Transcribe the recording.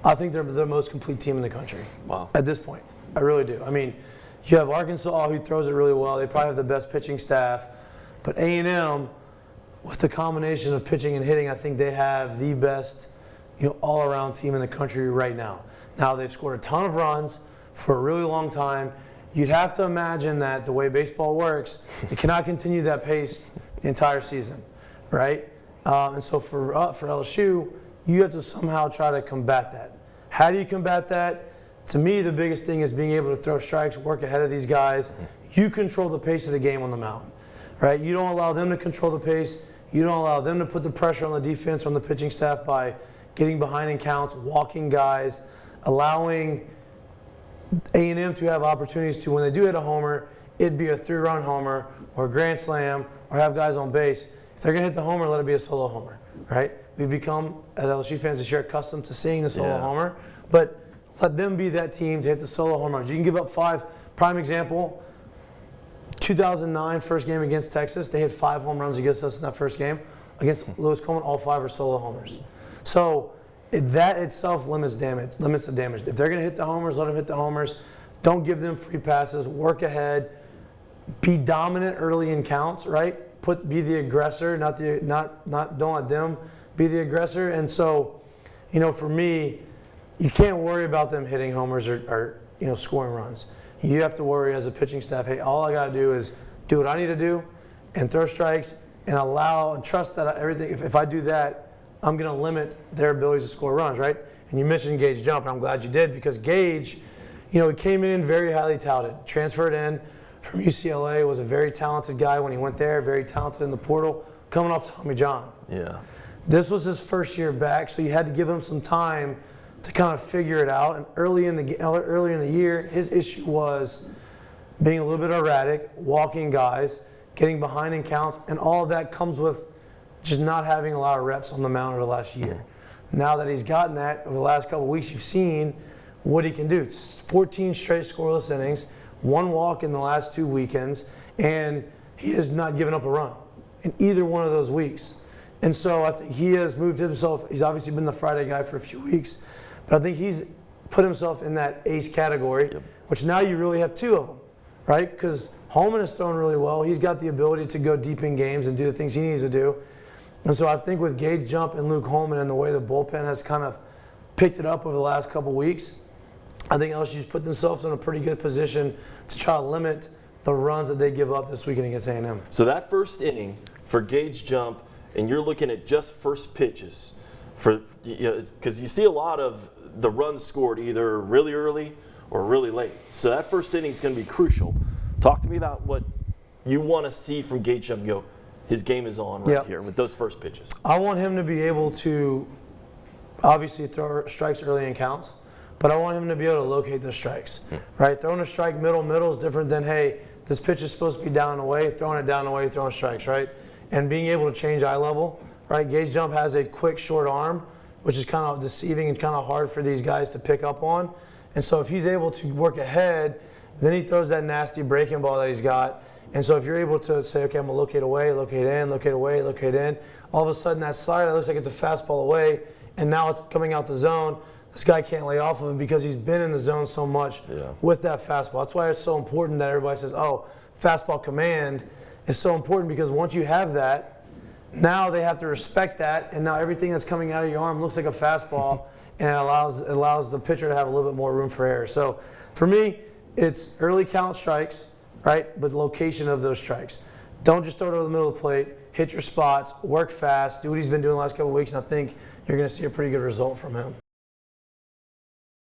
I think they're the most complete team in the country. Wow. At this point. I really do. I mean, you have Arkansas, who throws it really well. They probably have the best pitching staff. But A&M, with the combination of pitching and hitting, I think they have the best, all-around team in the country right now. Now, they've scored a ton of runs for a really long time. You'd have to imagine that the way baseball works, it cannot continue that pace the entire season, right? And so for LSU, you have to somehow try to combat that. How do you combat that? To me, the biggest thing is being able to throw strikes, work ahead of these guys. You control the pace of the game on the mound, right? You don't allow them to control the pace. You don't allow them to put the pressure on the defense, on the pitching staff by getting behind in counts, walking guys, allowing A&M to have opportunities to, when they do hit a homer, it'd be a 3-run homer or a grand slam or have guys on base. If they're going to hit the homer, let it be a solo homer, right? We've become, as LSU fans this year, accustomed to seeing the solo homer, but let them be that team to hit the solo home runs. You can give up 5. Prime example, 2009 first game against Texas, they hit 5 home runs against us in that first game. Against Lewis Coleman, all 5 are solo homers. So that itself limits the damage. If they're going to hit the homers, let them hit the homers. Don't give them free passes. Work ahead. Be dominant early in counts, right? Be the aggressor, don't let them be the aggressor. And so, for me, you can't worry about them hitting homers or scoring runs. You have to worry as a pitching staff, hey, all I got to do is do what I need to do and throw strikes and allow and trust that everything, if I do that, I'm going to limit their abilities to score runs, right? And you mentioned Gage Jump, and I'm glad you did, because Gage, he came in very highly touted, transferred in from UCLA, was a very talented guy when he went there, very talented in the portal, coming off Tommy John. Yeah. This was his first year back, so you had to give him some time to kind of figure it out. And earlier in the year, his issue was being a little bit erratic, walking guys, getting behind in counts, and all of that comes with just not having a lot of reps on the mound over the last year. Now that he's gotten that over the last couple of weeks, you've seen what he can do. It's 14 straight scoreless innings, 1 walk in the last 2 weekends, and he has not given up a run in either one of those weeks. And so I think he has moved himself. He's obviously been the Friday guy for a few weeks, but I think he's put himself in that ace category, which now you really have 2 of them, right? Because Holman has thrown really well. He's got the ability to go deep in games and do the things he needs to do. And so I think with Gage Jump and Luke Holman and the way the bullpen has kind of picked it up over the last couple weeks, I think LSU's put themselves in a pretty good position to try to limit the runs that they give up this weekend against A&M. So that first inning for Gage Jump, and you're looking at just first pitches, because you see a lot of the runs scored either really early or really late. So that first inning is going to be crucial. Talk to me about what you want to see from Gage Jump. His game is on right here with those first pitches. I want him to be able to obviously throw strikes early in counts, but I want him to be able to locate those strikes, right? Throwing a strike middle is different than, hey, this pitch is supposed to be down and away, throwing it down and away, throwing strikes, right? And being able to change eye level, right? Gage Jump has a quick, short arm, which is kind of deceiving and kind of hard for these guys to pick up on. And so if he's able to work ahead, then he throws that nasty breaking ball that he's got. And so if you're able to say, okay, I'm going to locate away, locate in, locate away, locate in, all of a sudden that slider that looks like it's a fastball away, and now it's coming out the zone, this guy can't lay off of it because he's been in the zone so much with that fastball. That's why it's so important that everybody says, oh, fastball command is so important, because once you have that, now they have to respect that, and now everything that's coming out of your arm looks like a fastball, and it allows the pitcher to have a little bit more room for error. So for me, it's early count strikes, right, but the location of those strikes. Don't just throw it over the middle of the plate. Hit your spots, work fast, do what he's been doing the last couple of weeks, and I think you're going to see a pretty good result from him.